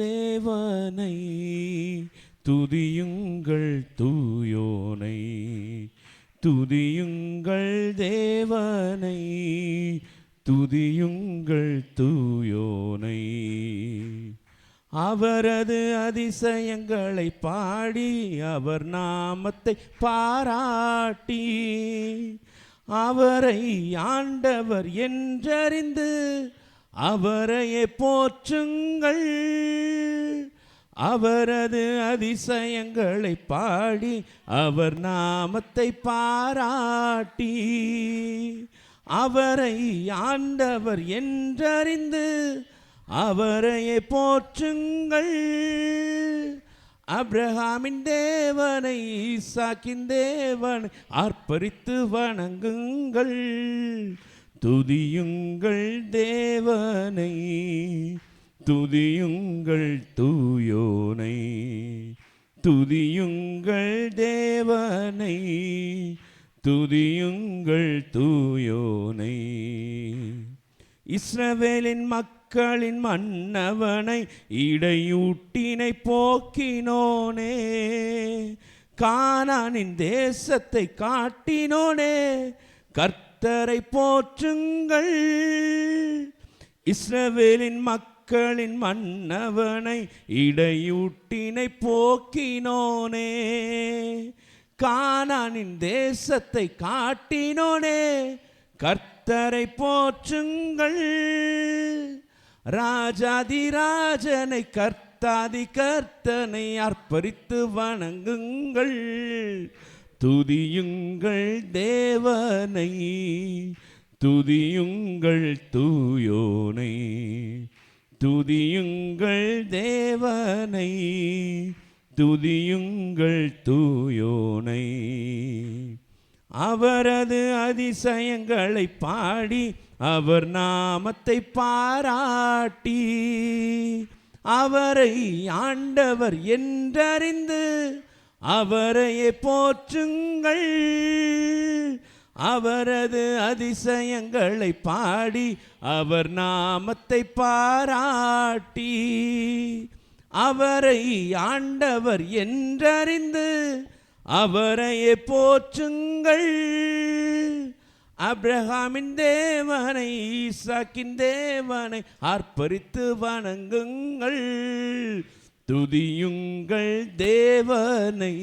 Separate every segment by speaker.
Speaker 1: தேவனை துதியுங்கள் தூயோனை, துதியுங்கள் தேவனை, துதியுங்கள் தூயோனை. அவரது அதிசயங்களை பாடி அவர் நாமத்தை பாராட்டி அவரை ஆண்டவர் என்றறிந்து அவரையே போற்றுங்கள். அவரது அதிசயங்களை பாடி அவர் நாமத்தை பாராட்டி அவரை ஆண்டவர் என்றறிந்து அவரையே போற்றுங்கள். ஆபிரகாமின் தேவனை ஈசாக்கின் தேவனை ஆர்ப்பரித்து வணங்குங்கள். துதியுங்கள் தேவனை, துதியுங்கள் தூயோனை, துதியுங்கள் தேவனை, துதியுங்கள் தூயோனை. இஸ்ரவேலின் மக்களின் மன்னவனை இடையூட்டினை போக்கினோனே, கானானின் தேசத்தை காட்டினோனே, கர்த்தரை போற்றுங்கள். இஸ்ரவேலின் மக்களின் மன்னவனை இடையூட்டினை போக்கினோனே, கானானின் தேசத்தை காட்டினோனே, கர்த்தரை போற்றுங்கள். ராஜாதிராஜனை கர்த்தாதி கர்த்தனை ஆர்ப்பரித்து வணங்குங்கள். துதியுங்கள் தேவனை, துதியுங்கள் தூயோனை, துதியுங்கள் தேவனை, துதியுங்கள் தூயோனை. அவரது அதிசயங்களை பாடி அவர் நாமத்தை பாராட்டி அவரை ஆண்டவர் என்றறிந்து அவரையே போற்றுங்கள். அவரது அதிசயங்களை பாடி அவர் நாமத்தை பாராட்டி அவரை ஆண்டவர் என்றறிந்து அவரையே போற்றுங்கள். ஆபிரகாமின் தேவனை ஈசாக்கின் தேவனை ஆர்ப்பரித்து வணங்குங்கள். துதியுங்கள் தேவனை,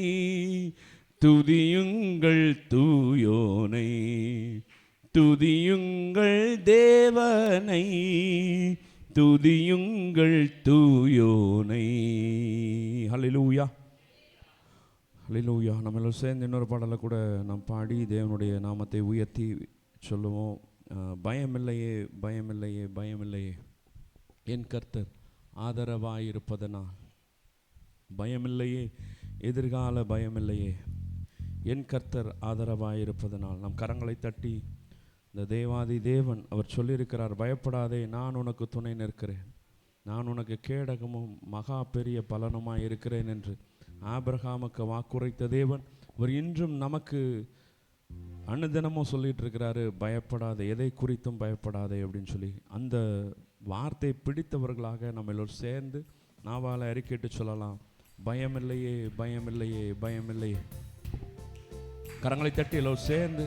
Speaker 1: துதியுங்கள் தூயோனை, துதியுங்கள் தேவனை, துதியுங்கள் தூயோனை. ஹல்லேலூயா, ஹல்லேலூயா. நம்ம எல்லோரும் சேர்ந்து இன்னொரு பாடலை கூட நாம் பாடி தேவனுடைய நாமத்தை உயர்த்தி சொல்லுவோம். பயமில்லையே, பயமில்லையே, பயமில்லையே, என் கர்த்தர் ஆதரவாயிருப்பதனால். பயமில்லையே, எதிர்கால பயமில்லையே, என் கர்த்தர் ஆதரவாயிருப்பதனால். நம் கரங்களை தட்டி இந்த தேவாதி தேவன் அவர் சொல்லியிருக்கிறார், பயப்படாதே, நான் உனக்கு துணை நிற்கிறேன், நான் உனக்கு கேடகமும் மகா பெரிய பலனுமாய் இருக்கிறேன் என்று ஆபிரகாமுக்கு வாக்குரைத்த தேவன் அவர் இன்றும் நமக்கு அனுதினமும் சொல்லிட்டு இருக்கிறாரு, பயப்படாதே, எதை குறித்தும் பயப்படாதே அப்படின்னு சொல்லி. அந்த வார்த்தை பிடித்தவர்களாக நம்ம எல்லோரும் சேர்ந்து நாவால் அறிக்கையிட்டு சொல்லலாம், பயமில்லையே, பயமில்லையே, பயமில்லையே. கரங்களை தட்டி எல்லோரும் சேர்ந்து